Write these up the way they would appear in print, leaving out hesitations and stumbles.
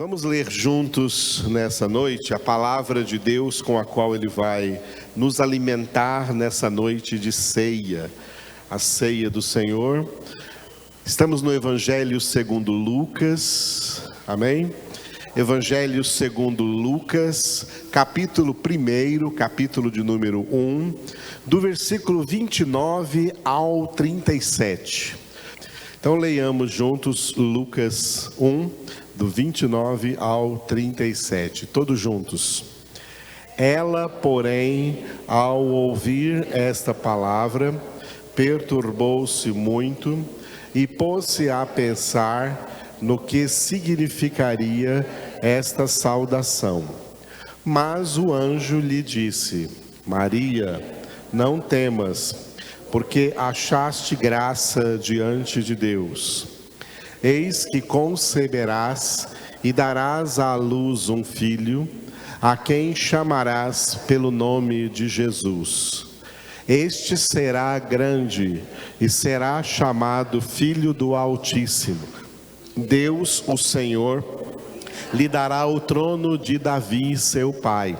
Vamos ler juntos nessa noite a palavra de Deus com a qual Ele vai nos alimentar nessa noite de ceia, a ceia do Senhor. Estamos no Evangelho segundo Lucas, amém? Evangelho segundo Lucas, capítulo 1, capítulo de número 1, do versículo 29 ao 37. Então leiamos juntos Lucas 1, do 29 ao 37, todos juntos. Ela, porém, ao ouvir esta palavra, perturbou-se muito e pôs-se a pensar no que significaria esta saudação. Mas o anjo lhe disse: Maria, não temas, porque achaste graça diante de Deus. Eis que conceberás e darás à luz um filho, a quem chamarás pelo nome de Jesus. Este será grande e será chamado Filho do Altíssimo. Deus, o Senhor, lhe dará o trono de Davi, seu pai.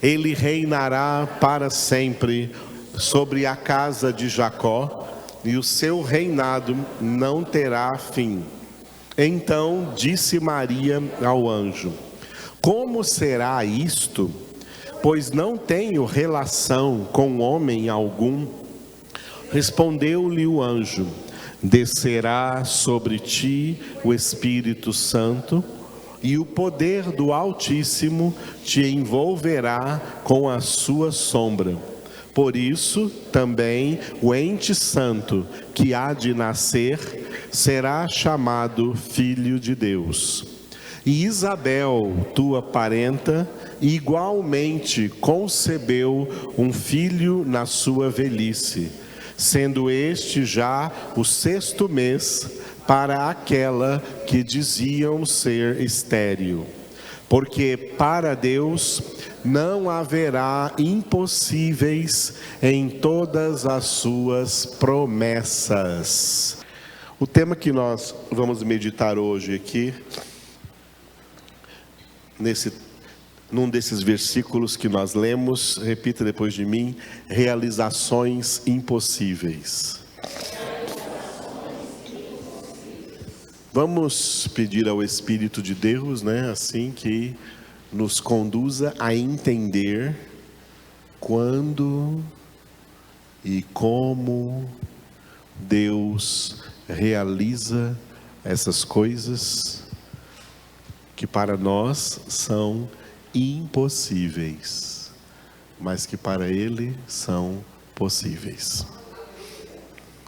Ele reinará para sempre sobre a casa de Jacó, e o seu reinado não terá fim. Então disse Maria ao anjo: Como será isto? Pois não tenho relação com homem algum. Respondeu-lhe o anjo: Descerá sobre ti o Espírito Santo, e o poder do Altíssimo te envolverá com a sua sombra. Por isso, também, o ente santo que há de nascer será chamado Filho de Deus. E Isabel, tua parenta, igualmente concebeu um filho na sua velhice, sendo este já o 6º mês para aquela que diziam ser estéril. Porque para Deus não haverá impossíveis em todas as suas promessas. O tema que nós vamos meditar hoje aqui, num desses versículos que nós lemos, repita depois de mim: realizações impossíveis. Vamos pedir ao Espírito de Deus, assim que nos conduza a entender quando e como Deus realiza essas coisas que para nós são impossíveis, mas que para Ele são possíveis.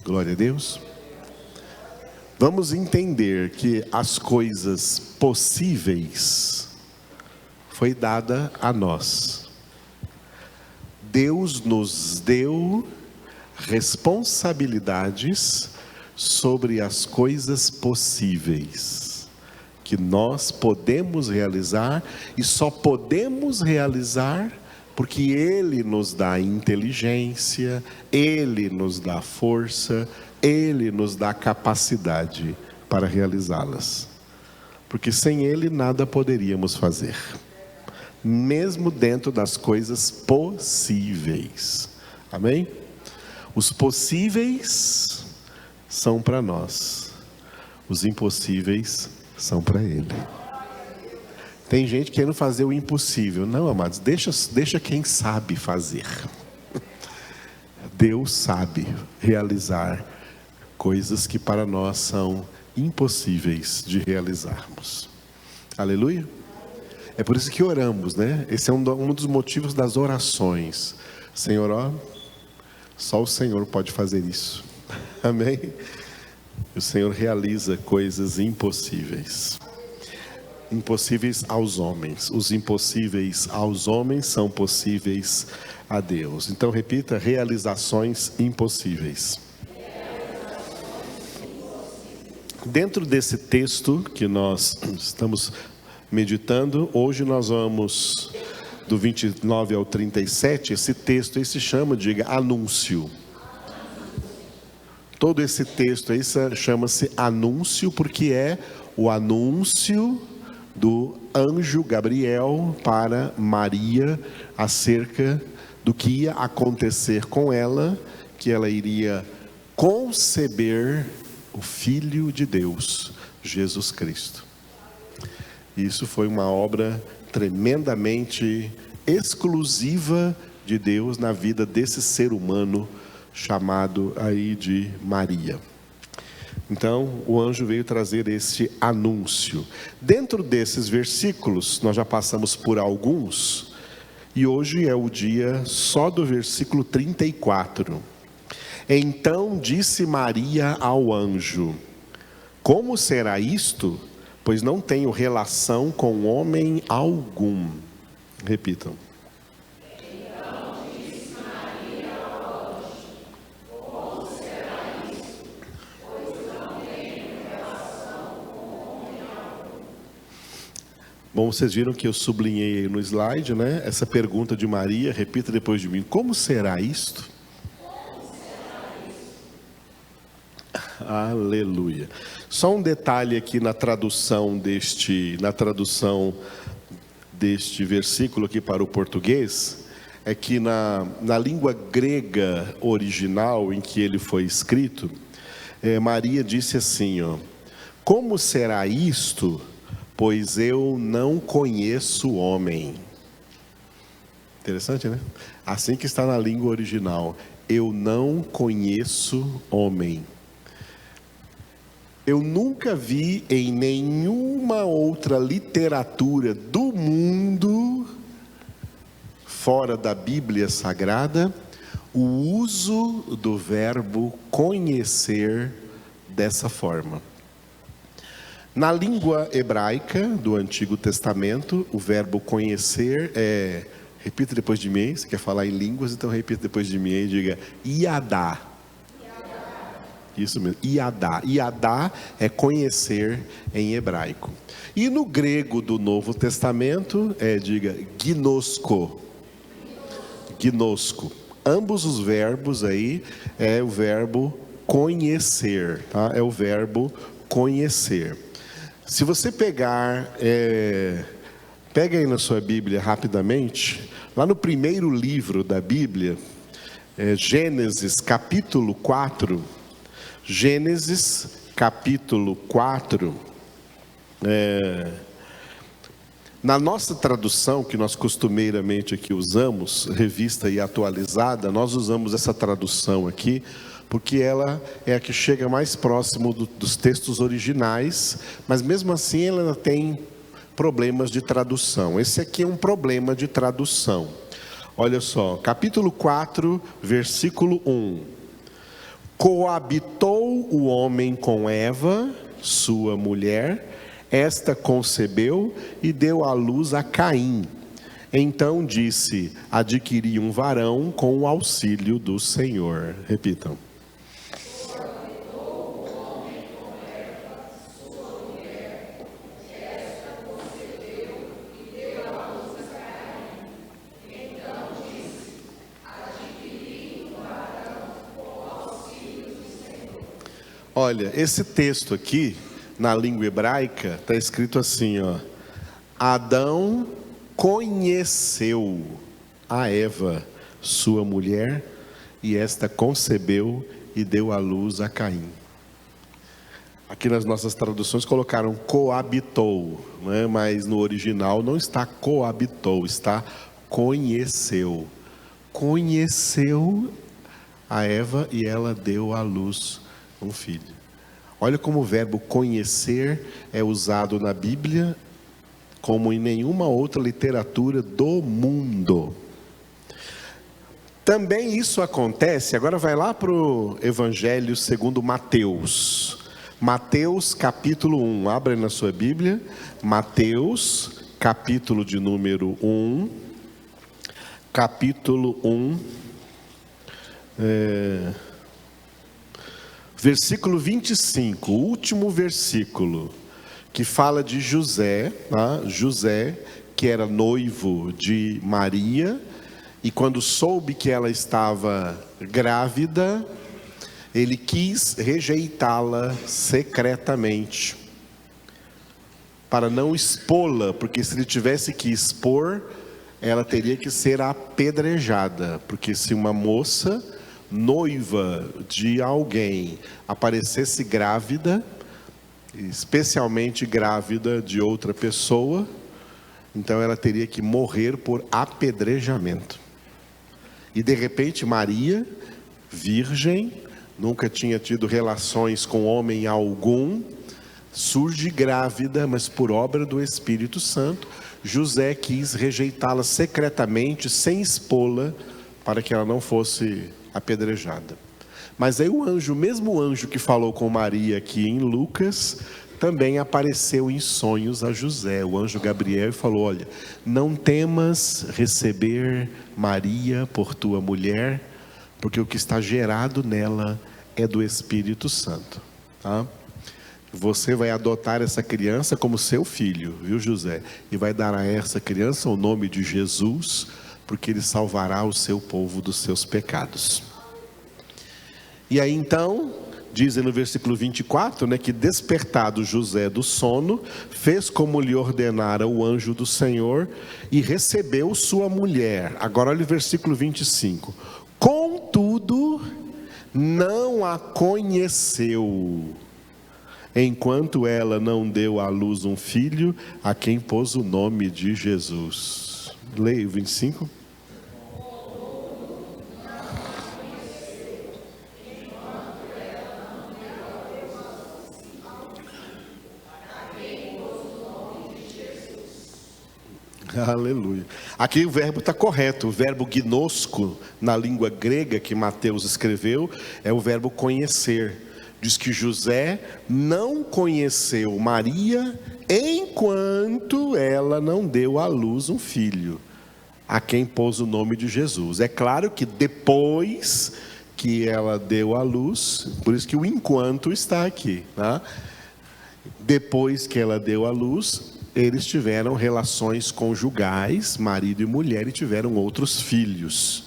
Glória a Deus. Vamos entender que as coisas possíveis foi dada a nós. Deus nos deu responsabilidades sobre as coisas possíveis, que nós podemos realizar, e só podemos realizar porque Ele nos dá inteligência, Ele nos dá força, Ele nos dá capacidade para realizá-las. Porque sem Ele nada poderíamos fazer, mesmo dentro das coisas possíveis. Amém? Os possíveis são para nós, os impossíveis são para Ele. Tem gente querendo fazer o impossível. Não, amados, deixa quem sabe fazer. Deus sabe realizar coisas que para nós são impossíveis de realizarmos. Aleluia? É por isso que oramos, Esse é um dos motivos das orações. Senhor, só o Senhor pode fazer isso. Amém? O Senhor realiza coisas impossíveis. Impossíveis aos homens. Os impossíveis aos homens são possíveis a Deus. Então repita: realizações impossíveis. Dentro desse texto que nós estamos meditando, hoje nós vamos do 29 ao 37, esse texto aí se chama, diga, anúncio. Todo esse texto aí chama-se anúncio, porque é o anúncio do anjo Gabriel para Maria acerca do que ia acontecer com ela, que ela iria conceber o Filho de Deus, Jesus Cristo. Isso foi uma obra tremendamente exclusiva de Deus na vida desse ser humano chamado aí de Maria. Então, o anjo veio trazer este anúncio. Dentro desses versículos, nós já passamos por alguns, e hoje é o dia só do versículo 34. Então disse Maria ao anjo: como será isto? Pois não tenho relação com homem algum. Repitam. Bom, vocês viram que eu sublinhei aí no slide, né? Essa pergunta de Maria, repita depois de mim. Como será isto? Aleluia. Só um detalhe aqui na tradução deste versículo aqui para o português, é que na língua grega original em que ele foi escrito, Maria disse assim, ó: como será isto? Pois eu não conheço homem. Interessante, né? Assim que está na língua original. Eu não conheço homem. Eu nunca vi em nenhuma outra literatura do mundo, fora da Bíblia Sagrada, o uso do verbo conhecer dessa forma. Na língua hebraica do Antigo Testamento, o verbo conhecer repita depois de mim. Você quer falar em línguas, então repita depois de mim e diga iadá. Isso mesmo, iadá. Iadá é conhecer em hebraico. E no grego do Novo Testamento, diga gnosko. Gnosko. Ambos os verbos aí é o verbo conhecer, tá? É o verbo conhecer. Se você pegar, pega aí na sua Bíblia rapidamente, lá no primeiro livro da Bíblia, Gênesis capítulo 4, Gênesis capítulo 4, na nossa tradução, que nós costumeiramente aqui usamos, revista e atualizada, nós usamos essa tradução aqui, porque ela é a que chega mais próximo dos textos originais, mas mesmo assim ela tem problemas de tradução. Esse aqui é um problema de tradução. Olha só, capítulo 4, versículo 1. Coabitou o homem com Eva, sua mulher, esta concebeu e deu à luz a Caim. Então disse: adquiri um varão com o auxílio do Senhor. Repitam. Olha, esse texto aqui, na língua hebraica, está escrito assim, ó: Adão conheceu a Eva, sua mulher, e esta concebeu e deu à luz a Caim. Aqui nas nossas traduções colocaram coabitou, né? Mas no original não está coabitou, está conheceu. Conheceu a Eva e ela deu à luz um filho. Olha como o verbo conhecer é usado na Bíblia como em nenhuma outra literatura do mundo. Também isso acontece, agora vai lá para o Evangelho segundo Mateus. Mateus capítulo 1, abra na sua Bíblia. Mateus capítulo de número 1. Capítulo 1. Versículo 25, o último versículo, que fala de José, tá? José, que era noivo de Maria, e quando soube que ela estava grávida, ele quis rejeitá-la secretamente. para não expô-la, porque se ele tivesse que expor, ela teria que ser apedrejada, porque se uma moça noiva de alguém aparecesse grávida, especialmente grávida de outra pessoa, então ela teria que morrer por apedrejamento. E de repente Maria, virgem, nunca tinha tido relações com homem algum, surge grávida, mas por obra do Espírito Santo. José quis rejeitá-la secretamente, sem expô-la, para que ela não fosse apedrejada. Mas aí o anjo, o mesmo anjo que falou com Maria aqui em Lucas, também apareceu em sonhos a José, o anjo Gabriel, e falou: olha, não temas receber Maria por tua mulher, porque o que está gerado nela é do Espírito Santo, tá? Você vai adotar essa criança como seu filho, viu, José? E vai dar a essa criança o nome de Jesus, porque ele salvará o seu povo dos seus pecados. E aí então, dizem no versículo 24, que despertado José do sono, fez como lhe ordenara o anjo do Senhor e recebeu sua mulher. Agora olha o versículo 25. Contudo, não a conheceu, enquanto ela não deu à luz um filho, a quem pôs o nome de Jesus. Leia o 25. Aleluia. Aqui o verbo está correto. O verbo gnosco, na língua grega que Mateus escreveu, é o verbo conhecer. Diz que José não conheceu Maria enquanto ela não deu à luz um filho, a quem pôs o nome de Jesus. É claro que depois que ela deu à luz, por isso que o enquanto está aqui, tá? Depois que ela deu à luz, eles tiveram relações conjugais, marido e mulher, e tiveram outros filhos.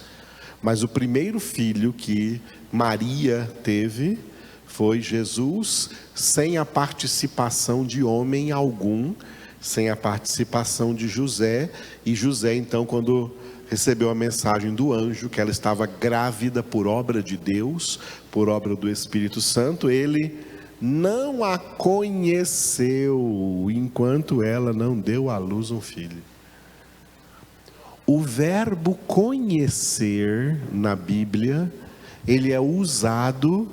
Mas o primeiro filho que Maria teve foi Jesus, sem a participação de homem algum, sem a participação de José. E José, então, quando recebeu a mensagem do anjo, que ela estava grávida por obra de Deus, por obra do Espírito Santo, ele não a conheceu, enquanto ela não deu à luz um filho. O verbo conhecer na Bíblia, ele é usado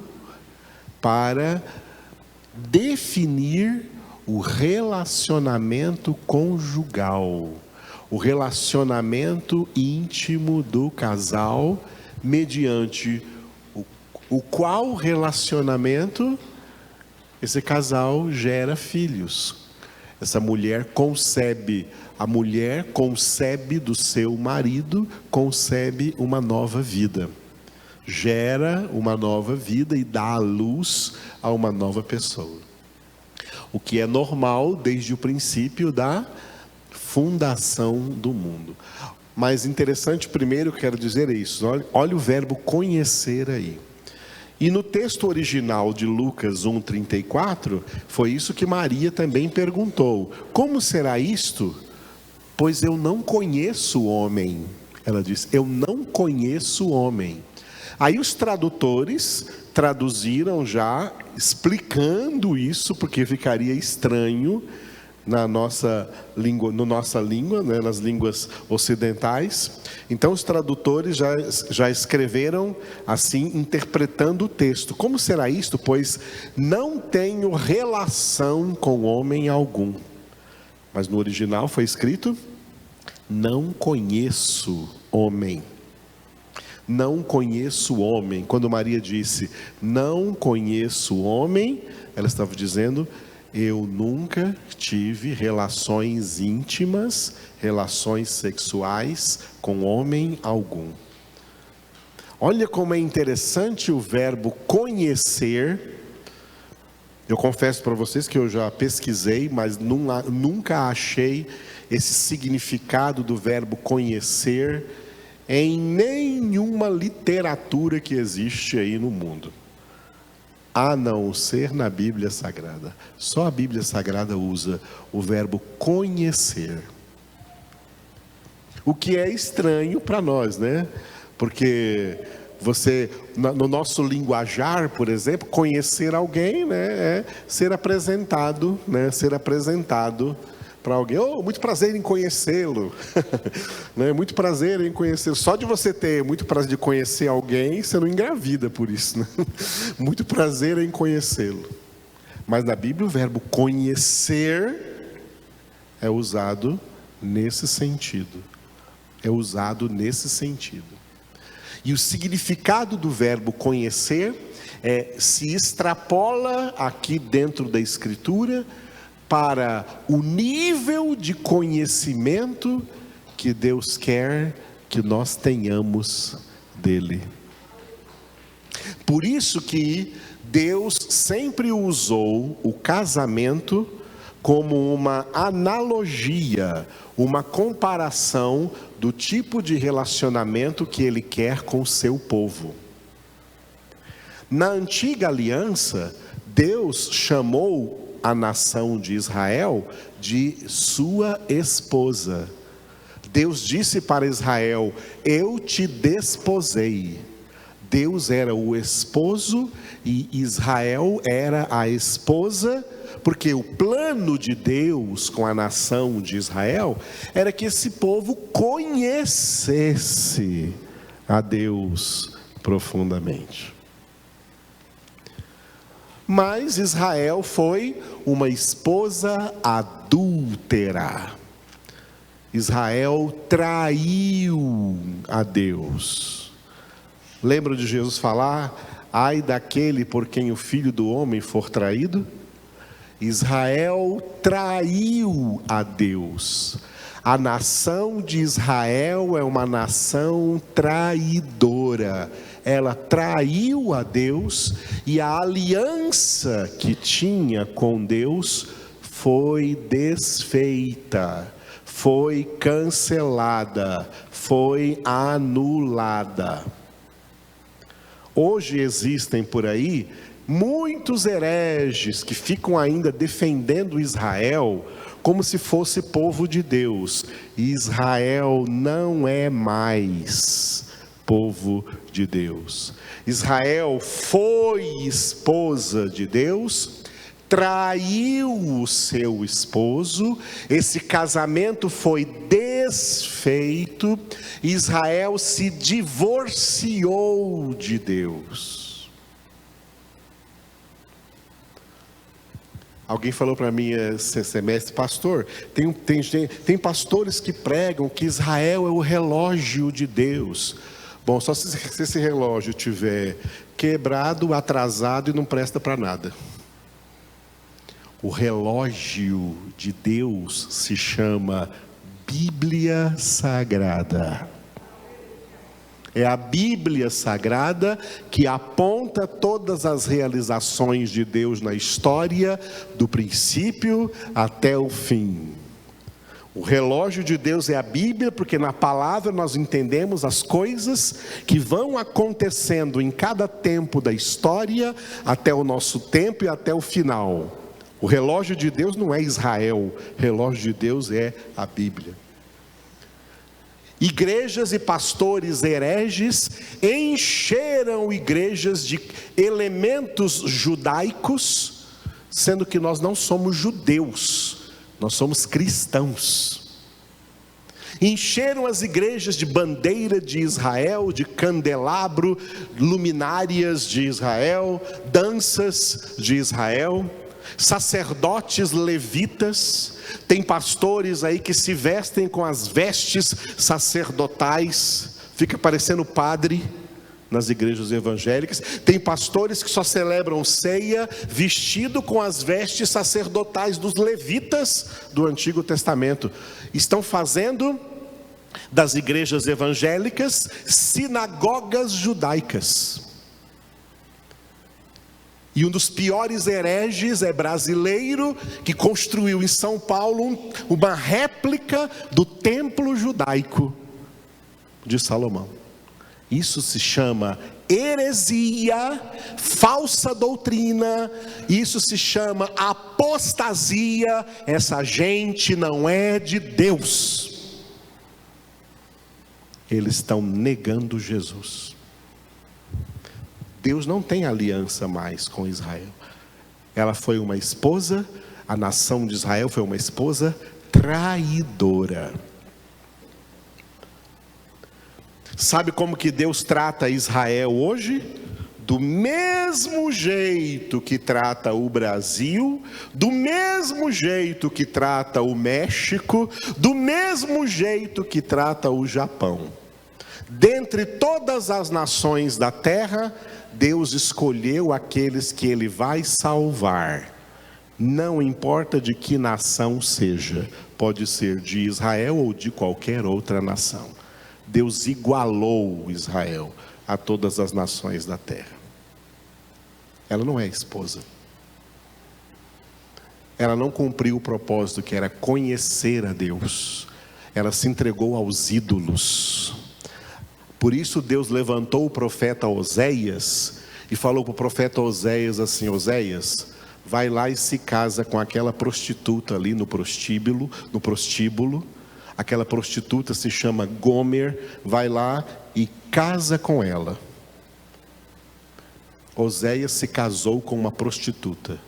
para definir o relacionamento conjugal, o relacionamento íntimo do casal, mediante o qual relacionamento esse casal gera filhos. Essa mulher concebe, a mulher concebe do seu marido, concebe uma nova vida, gera uma nova vida e dá à luz a uma nova pessoa. O que é normal desde o princípio da fundação do mundo. Mas interessante, primeiro eu quero dizer isso, olha o verbo conhecer aí. E no texto original de Lucas 1,34, foi isso que Maria também perguntou: como será isto? Pois eu não conheço o homem. Ela disse: eu não conheço o homem. Aí os tradutores traduziram já, explicando isso, porque ficaria estranho na nossa língua, nas línguas ocidentais. Então os tradutores já escreveram assim, interpretando o texto: como será isto? Pois não tenho relação com homem algum. Mas no original foi escrito: não conheço homem. Não conheço homem. Quando Maria disse não conheço homem, ela estava dizendo: eu nunca tive relações íntimas, relações sexuais com homem algum. Olha como é interessante o verbo conhecer. Eu confesso para vocês que eu já pesquisei, mas nunca achei esse significado do verbo conhecer em nenhuma literatura que existe aí no mundo. a não ser na Bíblia Sagrada. Só a Bíblia Sagrada usa o verbo conhecer. O que é estranho para nós, né? Porque você, no nosso linguajar, por exemplo, conhecer alguém, né, é ser apresentado, né? Ser apresentado para alguém. Oh, muito prazer em conhecê-lo. Né? Muito prazer em conhecê-lo. Só de você ter muito prazer de conhecer alguém, você não engravida por isso, né? Muito prazer em conhecê-lo. Mas na Bíblia o verbo conhecer é usado nesse sentido. É usado nesse sentido. E o significado do verbo conhecer se extrapola aqui dentro da Escritura para o nível de conhecimento que Deus quer que nós tenhamos dele. Por isso que Deus sempre usou o casamento como uma analogia, uma comparação do tipo de relacionamento que Ele quer com o seu povo. Na antiga aliança, Deus chamou a nação de Israel de sua esposa. Deus disse para Israel: eu te desposei. Deus era o esposo e Israel era a esposa, porque o plano de Deus com a nação de Israel era que esse povo conhecesse a Deus profundamente. Mas Israel foi uma esposa adúltera. Israel traiu a Deus. Lembra de Jesus falar: ai daquele por quem o Filho do Homem for traído? Israel traiu a Deus. A nação de Israel é uma nação traidora. Ela traiu a Deus e a aliança que tinha com Deus foi desfeita, foi cancelada, foi anulada. Hoje existem por aí muitos hereges que ficam ainda defendendo Israel como se fosse povo de Deus. Israel não é mais povo de Deus. Israel foi esposa de Deus, traiu o seu esposo, esse casamento foi desfeito, Israel se divorciou de Deus. Alguém falou para mim esse semestre: pastor, tem pastores que pregam que Israel é o relógio de Deus. Bom, só se esse relógio estiver quebrado, atrasado e não presta para nada. O relógio de Deus se chama Bíblia Sagrada. É a Bíblia Sagrada que aponta todas as realizações de Deus na história, do princípio até o fim. O relógio de Deus é a Bíblia, porque na palavra nós entendemos as coisas que vão acontecendo em cada tempo da história, até o nosso tempo e até o final. O relógio de Deus não é Israel, o relógio de Deus é a Bíblia. Igrejas e pastores hereges encheram igrejas de elementos judaicos, sendo que nós não somos judeus, nós somos cristãos. Encheram as igrejas de bandeira de Israel, de candelabro, luminárias de Israel, danças de Israel, sacerdotes levitas. Tem pastores aí que se vestem com as vestes sacerdotais, fica parecendo padre nas igrejas evangélicas. Tem pastores que só celebram ceia vestido com as vestes sacerdotais dos levitas do Antigo Testamento. Estão fazendo das igrejas evangélicas sinagogas judaicas. E um dos piores hereges é brasileiro, que construiu em São Paulo uma réplica do templo judaico de Salomão. Isso se chama heresia, falsa doutrina, isso se chama apostasia. Essa gente não é de Deus. Eles estão negando Jesus. Deus não tem aliança mais com Israel. Ela foi uma esposa, a nação de Israel foi uma esposa traidora. Sabe como que Deus trata Israel hoje? Do mesmo jeito que trata o Brasil, do mesmo jeito que trata o México, do mesmo jeito que trata o Japão. Dentre todas as nações da terra, Deus escolheu aqueles que Ele vai salvar. Não importa de que nação seja, pode ser de Israel ou de qualquer outra nação. Deus igualou Israel a todas as nações da terra. Ela não é esposa. Ela não cumpriu o propósito que era conhecer a Deus. Ela se entregou aos ídolos. Por isso Deus levantou o profeta Oséias e falou para o profeta Oséias assim: Oséias, vai lá e se casa com aquela prostituta ali no prostíbulo. Aquela prostituta se chama Gomer, vai lá e casa com ela. Oséias se casou com uma prostituta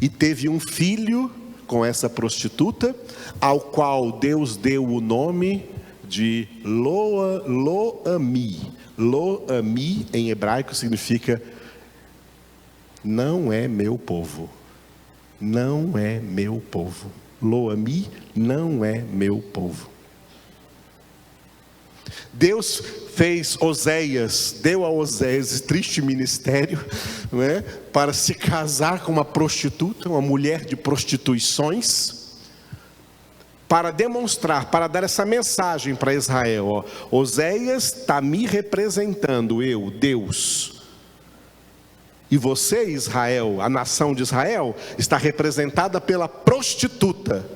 e teve um filho com essa prostituta, ao qual Deus deu o nome de Lo-Ami. Lo-Ami em hebraico significa não é meu povo. Não é meu povo. Lo-Ami não é meu povo. Deus fez Oséias, deu a Oséias esse triste ministério, não é? Para se casar com uma prostituta, uma mulher de prostituições, para demonstrar, para dar essa mensagem para Israel: ó, Oséias está me representando, eu, Deus. E você, Israel, a nação de Israel, está representada pela prostituta.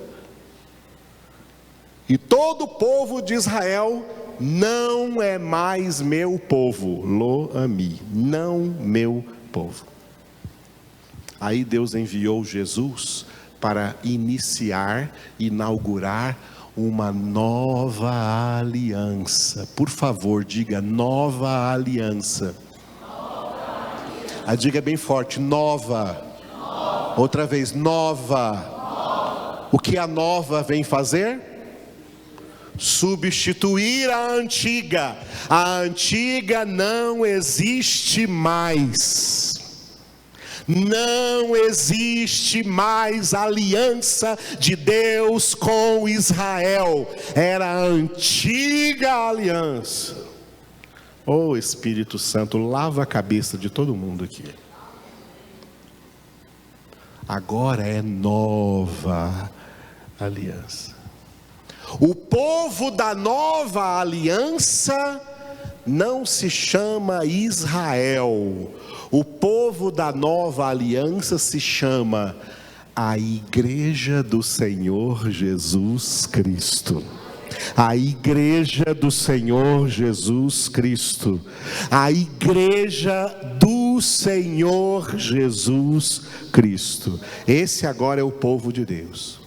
E todo o povo de Israel não é mais meu povo. Lo-Ami, não meu povo. Aí Deus enviou Jesus para inaugurar uma nova aliança. Por favor, diga nova aliança. Diga bem forte, nova. Outra vez, nova. O que a nova vem fazer? Substituir a antiga. A antiga não existe mais. Não existe mais aliança de Deus com Israel. Era a antiga aliança. Oh, Espírito Santo, lava a cabeça de todo mundo aqui. Agora é nova aliança. O povo da nova aliança não se chama Israel. O povo da nova aliança se chama a Igreja do Senhor Jesus Cristo. A Igreja do Senhor Jesus Cristo. A Igreja do Senhor Jesus Cristo. Esse agora é o povo de Deus.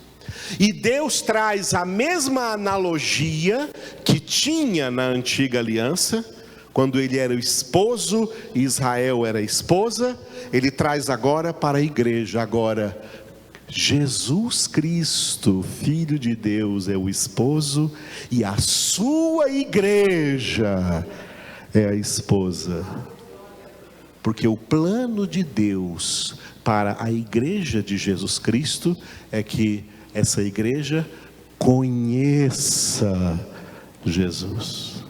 E Deus traz a mesma analogia que tinha na antiga aliança, quando ele era o esposo e Israel era a esposa. Ele traz agora para a igreja. Agora, Jesus Cristo, Filho de Deus, é o esposo e a sua igreja é a esposa. Porque o plano de Deus para a igreja de Jesus Cristo é que essa igreja conheça Jesus.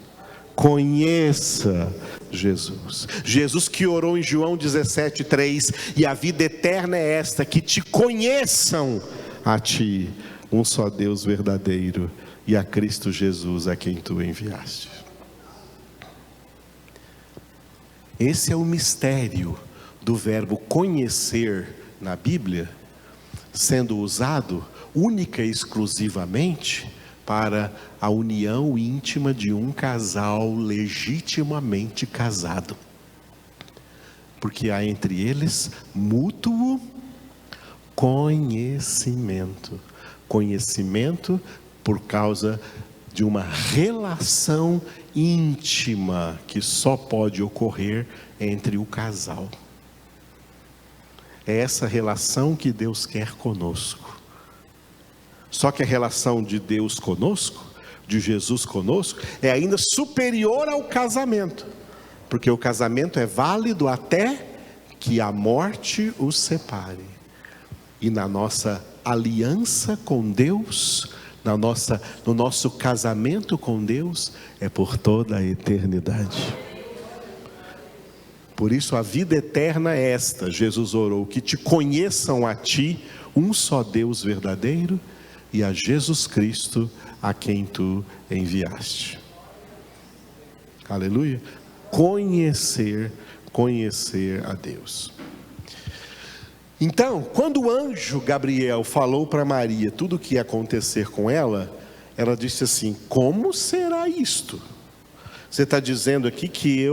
Conheça Jesus. Jesus que orou em João 17:3: e a vida eterna é esta, que te conheçam a ti, um só Deus verdadeiro, e a Cristo Jesus a quem tu enviaste. Esse é o mistério do verbo conhecer na Bíblia, sendo usado única e exclusivamente para a união íntima de um casal legitimamente casado. porque há entre eles mútuo conhecimento. Conhecimento por causa de uma relação íntima que só pode ocorrer entre o casal. É essa relação que Deus quer conosco. Só que a relação de Deus conosco, de Jesus conosco, é ainda superior ao casamento, porque o casamento é válido até que a morte os separe. E na nossa aliança com Deus, no nosso casamento com Deus, é por toda a eternidade. Por isso a vida eterna é esta. Jesus orou: que te conheçam a ti, um só Deus verdadeiro, e a Jesus Cristo, a quem tu enviaste. Aleluia. Conhecer a Deus. Então, quando o anjo Gabriel falou para Maria tudo o que ia acontecer com ela, ela disse assim: como será isto? Você está dizendo aqui que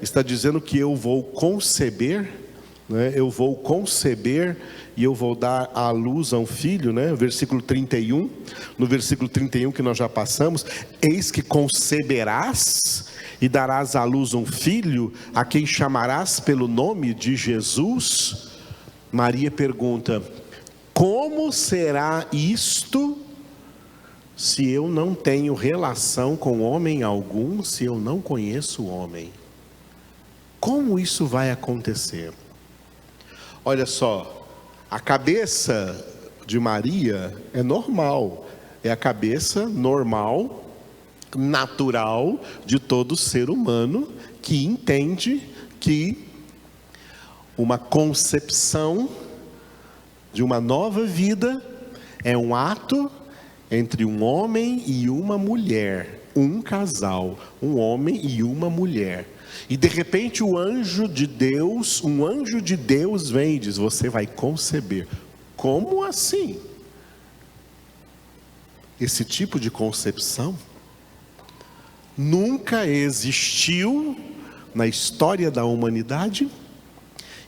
está dizendo que eu vou conceber, eu vou conceber e eu vou dar à luz a um filho, versículo 31, no versículo 31 que nós já passamos: eis que conceberás e darás à luz um filho, a quem chamarás pelo nome de Jesus. Maria pergunta: como será isto, se eu não tenho relação com homem algum, se eu não conheço o homem? Como isso vai acontecer? Olha só, a cabeça de Maria é normal, é a cabeça normal, natural de todo ser humano que entende que uma concepção de uma nova vida é um ato entre um homem e uma mulher, um casal, um homem e uma mulher. E de repente um anjo de Deus vem e diz: você vai conceber. Como assim? Esse tipo de concepção nunca existiu na história da humanidade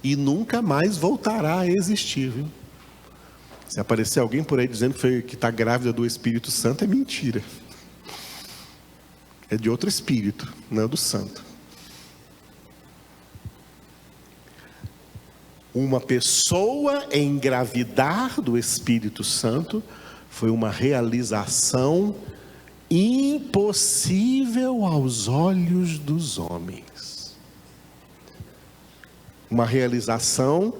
e nunca mais voltará a existir, viu? Se aparecer alguém por aí dizendo que está grávida do Espírito Santo, é mentira. É de outro espírito, não é do santo. Uma pessoa engravidar do Espírito Santo foi uma realização impossível aos olhos dos homens. Uma realização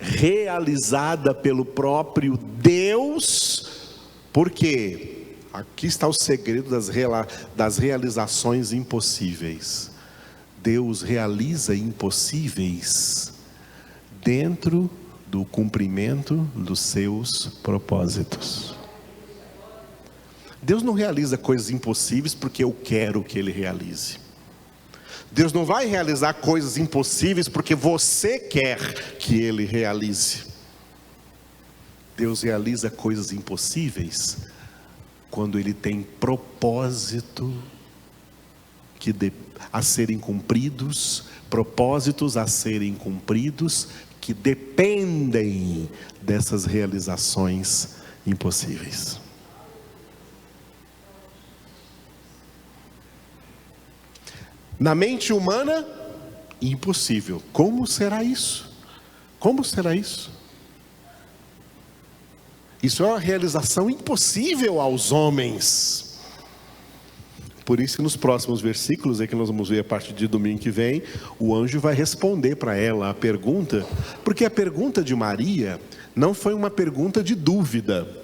realizada pelo próprio Deus, porque aqui está o segredo das realizações impossíveis. Deus realiza impossíveis dentro do cumprimento dos seus propósitos. Deus não realiza coisas impossíveis porque eu quero que Ele realize. Deus não vai realizar coisas impossíveis porque você quer que Ele realize. Deus realiza coisas impossíveis quando Ele tem propósito a serem cumpridos, propósitos a serem cumpridos que dependem dessas realizações impossíveis. Na mente humana, impossível. Como será isso? Como será isso? Isso é uma realização impossível aos homens. Por isso que nos próximos versículos, que nós vamos ver a partir de domingo que vem, o anjo vai responder para ela a pergunta, porque a pergunta de Maria não foi uma pergunta de dúvida.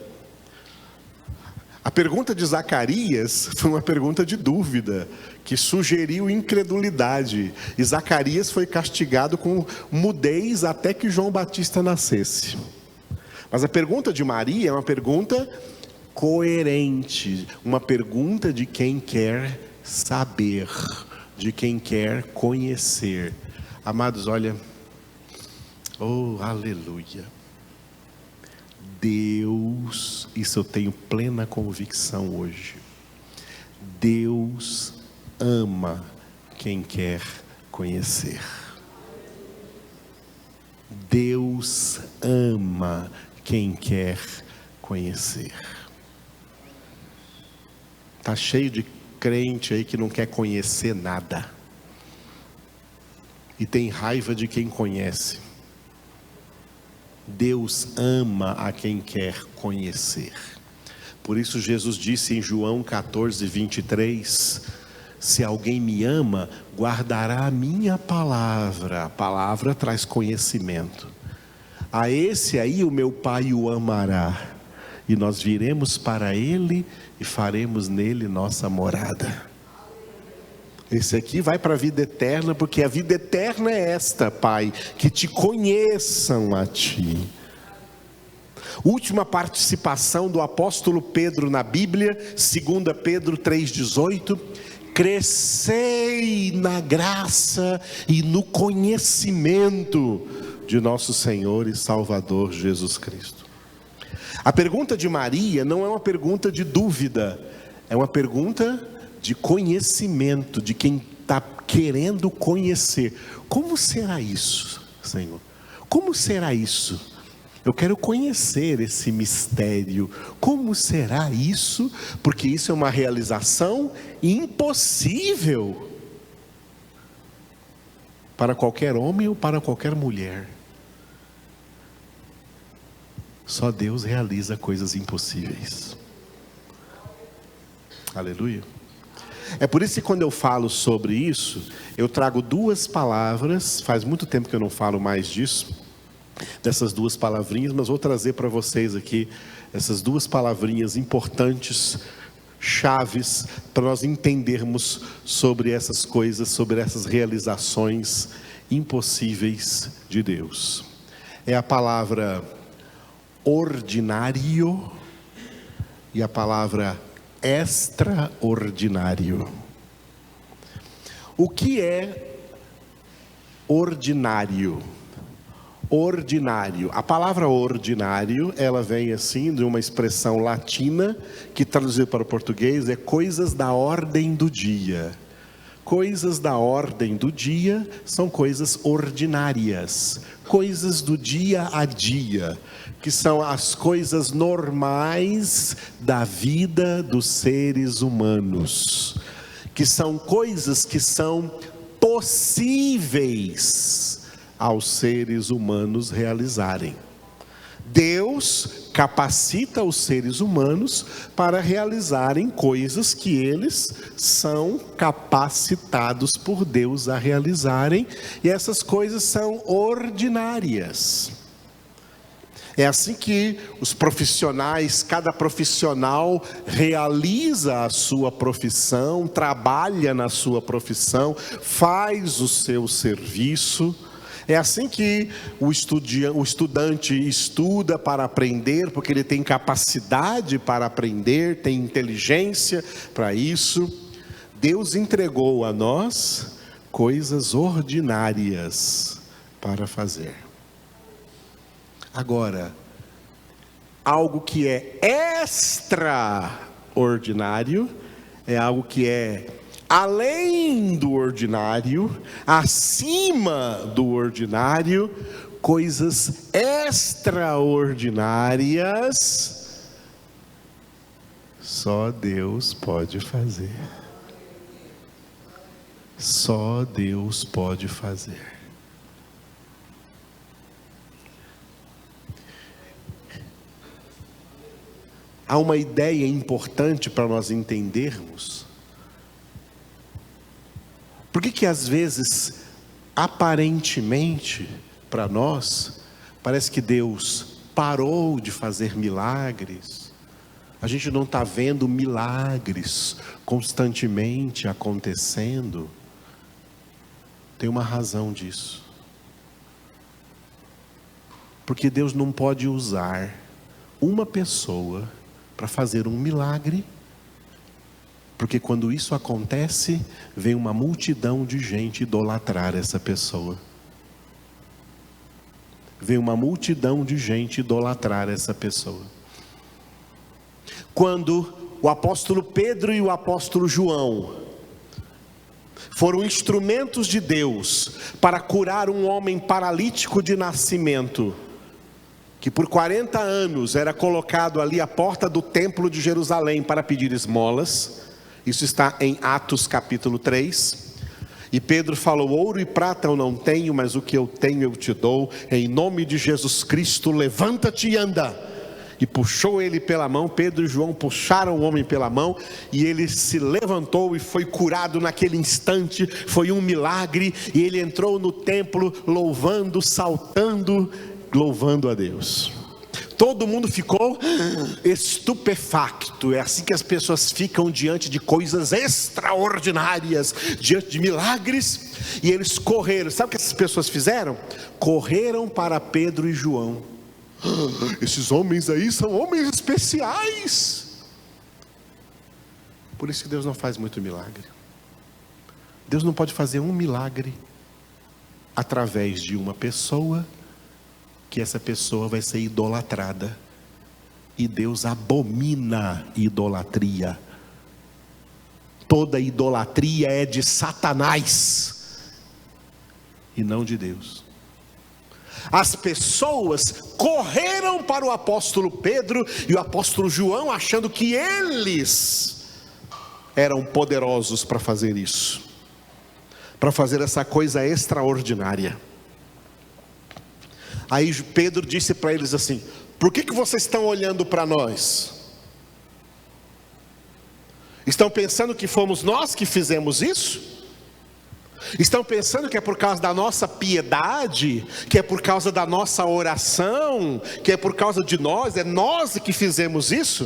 A pergunta de Zacarias foi uma pergunta de dúvida, que sugeriu incredulidade. E Zacarias foi castigado com mudez até que João Batista nascesse. Mas a pergunta de Maria é uma pergunta coerente, uma pergunta de quem quer saber, de quem quer conhecer. Amados, olha, oh, aleluia. Deus, isso eu tenho plena convicção hoje, Deus ama quem quer conhecer. Deus ama quem quer conhecer. Está cheio de crente aí que não quer conhecer nada. E tem raiva de quem conhece. Deus ama a quem quer conhecer. Por isso Jesus disse em João 14, 23, se alguém me ama, guardará a minha palavra. A palavra traz conhecimento. A esse aí o meu Pai o amará. E nós viremos para ele e faremos nele nossa morada. Esse aqui vai para a vida eterna, porque a vida eterna é esta, Pai, que te conheçam a ti. Última participação do apóstolo Pedro na Bíblia, 2 Pedro 3,18. Crescei na graça e no conhecimento de nosso Senhor e Salvador Jesus Cristo. A pergunta de Maria não é uma pergunta de dúvida, é uma pergunta de conhecimento, de quem está querendo conhecer. Como será isso, Senhor? Como será isso? Eu quero conhecer esse mistério. Como será isso? Porque isso é uma realização impossível para qualquer homem ou para qualquer mulher. Só Deus realiza coisas impossíveis. Aleluia. É por isso que quando eu falo sobre isso, eu trago duas palavras. Faz muito tempo que eu não falo mais disso, dessas duas palavrinhas, mas vou trazer para vocês aqui essas duas palavrinhas importantes, chaves, para nós entendermos sobre essas coisas, sobre essas realizações impossíveis de Deus. É a palavra ordinário e a palavra extraordinário. O que é ordinário? Ordinário. A palavra ordinário, ela vem assim de uma expressão latina que traduzido para o português é coisas da ordem do dia. Coisas da ordem do dia são coisas ordinárias, coisas do dia a dia, que são as coisas normais da vida dos seres humanos, que são coisas que são possíveis aos seres humanos realizarem. Deus capacita os seres humanos para realizarem coisas que eles são capacitados por Deus a realizarem, e essas coisas são ordinárias. É assim que os profissionais, cada profissional realiza a sua profissão, trabalha na sua profissão, faz o seu serviço. É assim que o estudante estuda para aprender, porque ele tem capacidade para aprender, tem inteligência para isso. Deus entregou a nós coisas ordinárias para fazer. Agora, algo que é extraordinário é algo que é além do ordinário, acima do ordinário, coisas extraordinárias, só Deus pode fazer. Só Deus pode fazer. Há uma ideia importante para nós entendermos. Por que às vezes, aparentemente, para nós, parece que Deus parou de fazer milagres? A gente não está vendo milagres constantemente acontecendo. Tem uma razão disso. Porque Deus não pode usar uma pessoa para fazer um milagre, porque quando isso acontece, vem uma multidão de gente idolatrar essa pessoa. Vem uma multidão de gente idolatrar essa pessoa. Quando o apóstolo Pedro e o apóstolo João foram instrumentos de Deus para curar um homem paralítico de nascimento, que por 40 anos era colocado ali à porta do templo de Jerusalém para pedir esmolas. Isso está em Atos capítulo 3. E Pedro falou: ouro e prata eu não tenho, mas o que eu tenho eu te dou. Em nome de Jesus Cristo, levanta-te e anda. E puxou ele pela mão. Pedro e João puxaram o homem pela mão, e ele se levantou e foi curado naquele instante. Foi um milagre, e ele entrou no templo louvando, saltando, louvando a Deus. Todo mundo ficou estupefacto. É assim que as pessoas ficam diante de coisas extraordinárias, diante de milagres. E eles correram. Sabe o que essas pessoas fizeram? Correram para Pedro e João. Esses homens aí são homens especiais. Por isso que Deus não faz muito milagre. Deus não pode fazer um milagre através de uma pessoa, que essa pessoa vai ser idolatrada. E Deus abomina idolatria. Toda idolatria é de Satanás e não de Deus. As pessoas correram para o apóstolo Pedro e o apóstolo João, achando que eles eram poderosos para fazer isso, para fazer essa coisa extraordinária. Aí Pedro disse para eles assim: por que vocês estão olhando para nós? Estão pensando que fomos nós que fizemos isso? Estão pensando que é por causa da nossa piedade, que é por causa da nossa oração, que é por causa de nós, é nós que fizemos isso?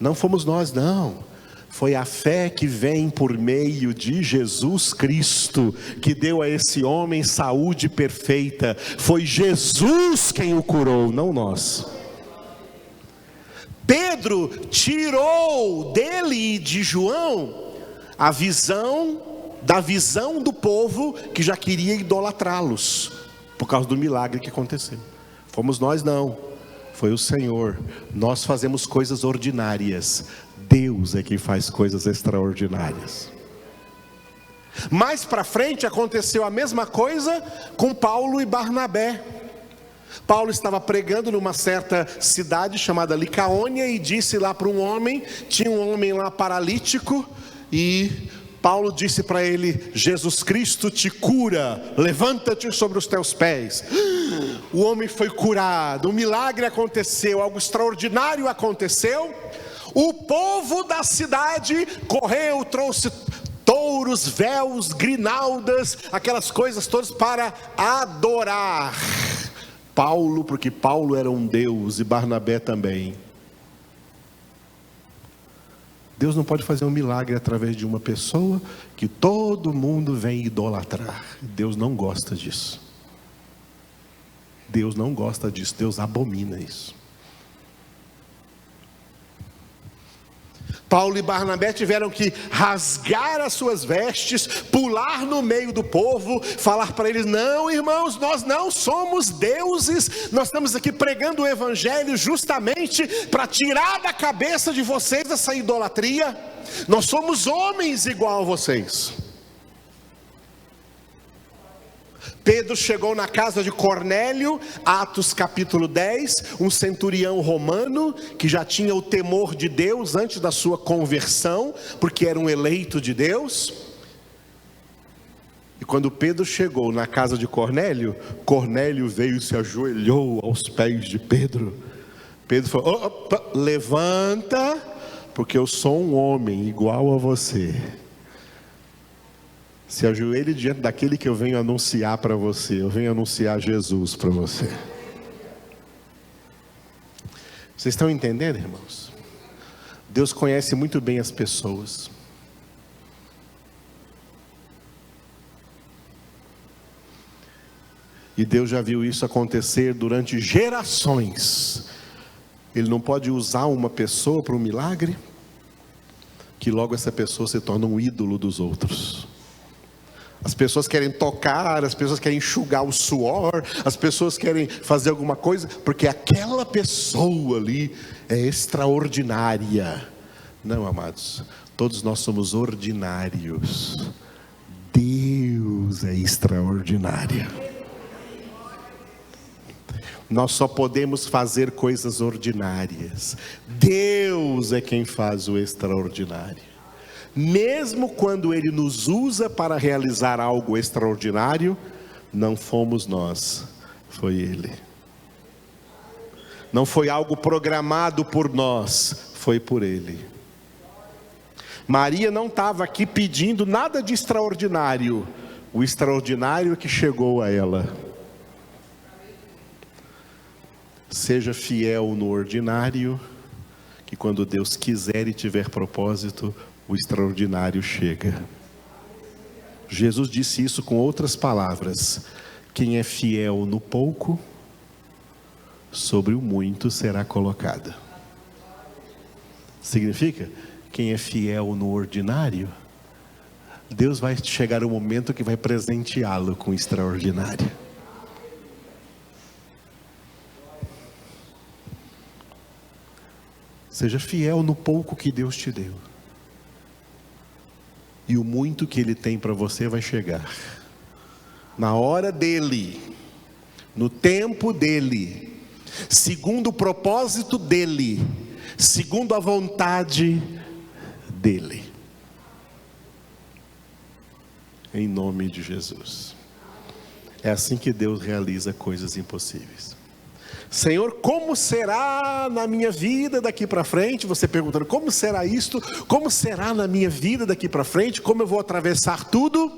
Não fomos nós, não. Foi a fé que vem por meio de Jesus Cristo, que deu a esse homem saúde perfeita. Foi Jesus quem o curou, não nós. Pedro tirou dele e de João a visão do povo que já queria idolatrá-los, por causa do milagre que aconteceu. Fomos nós não, foi o Senhor. Nós fazemos coisas ordinárias, Deus é quem faz coisas extraordinárias. Mais para frente aconteceu a mesma coisa com Paulo e Barnabé. Paulo estava pregando numa certa cidade chamada Licaônia, e disse lá para um homem, tinha um homem lá paralítico, e Paulo disse para ele: Jesus Cristo te cura, levanta-te sobre os teus pés. O homem foi curado, um milagre aconteceu, algo extraordinário aconteceu. O povo da cidade correu, trouxe touros, véus, grinaldas, aquelas coisas todas para adorar Paulo, porque Paulo era um Deus e Barnabé também. Deus não pode fazer um milagre através de uma pessoa que todo mundo vem idolatrar. Deus não gosta disso. Deus não gosta disso, Deus abomina isso. Paulo e Barnabé tiveram que rasgar as suas vestes, pular no meio do povo, falar para eles: não, irmãos, nós não somos deuses, nós estamos aqui pregando o evangelho justamente para tirar da cabeça de vocês essa idolatria. Nós somos homens igual a vocês. Pedro chegou na casa de Cornélio, Atos capítulo 10, um centurião romano, que já tinha o temor de Deus antes da sua conversão, porque era um eleito de Deus. E quando Pedro chegou na casa de Cornélio, Cornélio veio e se ajoelhou aos pés de Pedro. Pedro falou: opa, levanta, porque eu sou um homem igual a você. Se ajoelhe diante daquele que eu venho anunciar para você. Eu venho anunciar Jesus para você. Vocês estão entendendo, irmãos? Deus conhece muito bem as pessoas. E Deus já viu isso acontecer durante gerações. Ele não pode usar uma pessoa para um milagre, que logo essa pessoa se torna um ídolo dos outros. As pessoas querem tocar, as pessoas querem enxugar o suor, as pessoas querem fazer alguma coisa, porque aquela pessoa ali é extraordinária. Não, amados, todos nós somos ordinários. Deus é extraordinária. Nós só podemos fazer coisas ordinárias. Deus é quem faz o extraordinário. Mesmo quando Ele nos usa para realizar algo extraordinário, não fomos nós, foi Ele. Não foi algo programado por nós, foi por Ele. Maria não estava aqui pedindo nada de extraordinário. O extraordinário é que chegou a ela. Seja fiel no ordinário, que quando Deus quiser e tiver propósito, o extraordinário chega. Jesus disse isso com outras palavras: quem é fiel no pouco, sobre o muito será colocado. Significa, quem é fiel no ordinário, Deus vai chegar o momento que vai presenteá-lo com o extraordinário. Seja fiel no pouco que Deus te deu, e o muito que Ele tem para você vai chegar, na hora dEle, no tempo dEle, segundo o propósito dEle, segundo a vontade dEle, em nome de Jesus. É assim que Deus realiza coisas impossíveis. Senhor, como será na minha vida daqui para frente? Você perguntando, como será isto? Como será na minha vida daqui para frente? Como eu vou atravessar tudo?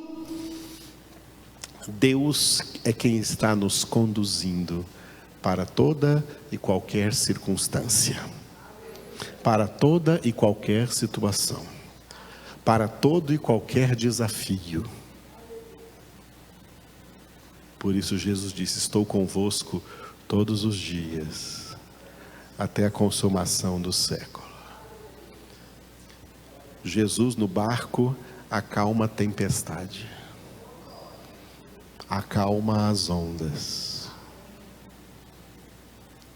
Deus é quem está nos conduzindo para toda e qualquer circunstância, para toda e qualquer situação, para todo e qualquer desafio. Por isso Jesus disse: estou convosco todos os dias, até a consumação do século. Jesus no barco acalma a tempestade, acalma as ondas.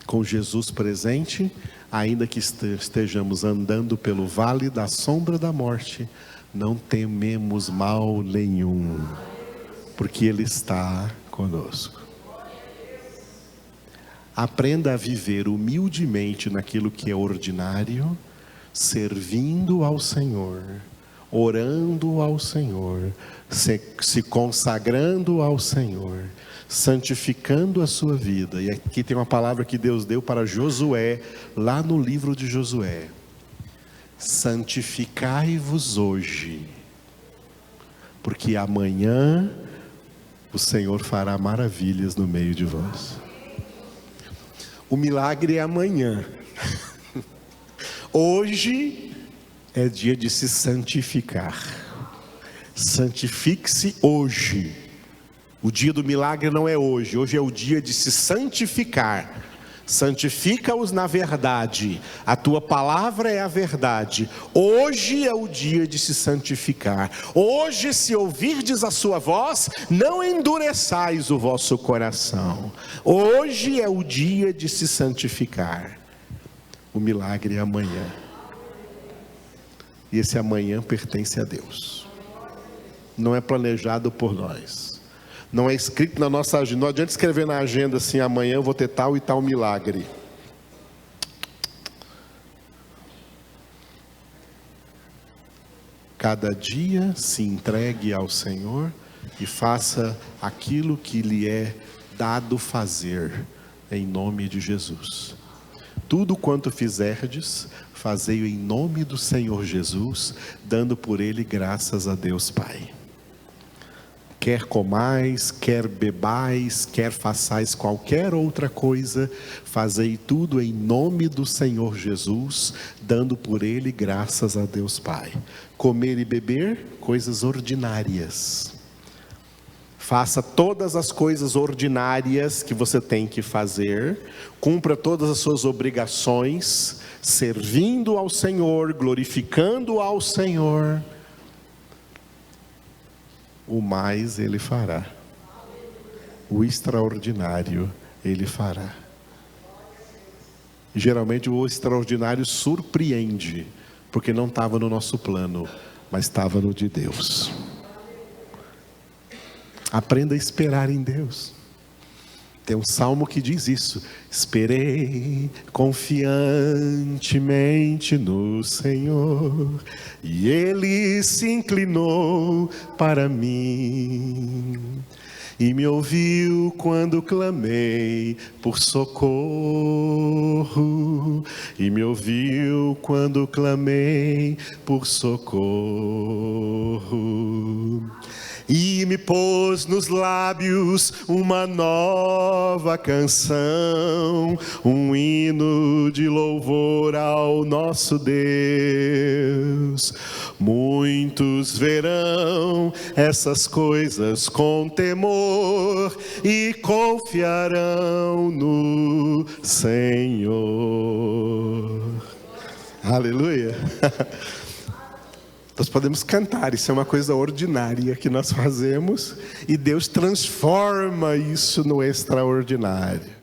Com Jesus presente, ainda que estejamos andando pelo vale da sombra da morte, não tememos mal nenhum, porque Ele está conosco. Aprenda a viver humildemente naquilo que é ordinário, servindo ao Senhor, orando ao Senhor, se consagrando ao Senhor, santificando a sua vida. E aqui tem uma palavra que Deus deu para Josué, lá no livro de Josué: santificai-vos hoje, porque amanhã o Senhor fará maravilhas no meio de vós. O milagre é amanhã. Hoje é dia de se santificar. Santifique-se hoje. O dia do milagre não é hoje. Hoje é o dia de se santificar. Santifica-os na verdade. A tua palavra é a verdade. Hoje é o dia de se santificar. Hoje, se ouvirdes a sua voz, não endureçais o vosso coração. Hoje é o dia de se santificar. O milagre é amanhã. E esse amanhã pertence a Deus. Não é planejado por nós. Não é escrito na nossa agenda. Não adianta escrever na agenda assim: amanhã eu vou ter tal e tal milagre. Cada dia se entregue ao Senhor e faça aquilo que lhe é dado fazer, em nome de Jesus. Tudo quanto fizerdes, fazei-o em nome do Senhor Jesus, dando por Ele graças a Deus Pai. Quer comais, quer bebais, quer façais qualquer outra coisa, fazei tudo em nome do Senhor Jesus, dando por Ele graças a Deus Pai. Comer e beber, coisas ordinárias. Faça todas as coisas ordinárias que você tem que fazer, cumpra todas as suas obrigações, servindo ao Senhor, glorificando ao Senhor. O mais Ele fará, o extraordinário Ele fará. E geralmente o extraordinário surpreende, porque não estava no nosso plano, mas estava no de Deus. Aprenda a esperar em Deus. Tem um salmo que diz isso: esperei confiantemente no Senhor, e Ele se inclinou para mim, e me ouviu quando clamei por socorro, e me ouviu quando clamei por socorro. E me pôs nos lábios uma nova canção, um hino de louvor ao nosso Deus. Muitos verão essas coisas com temor e confiarão no Senhor. Aleluia! Nós podemos cantar, isso é uma coisa ordinária que nós fazemos, e Deus transforma isso no extraordinário.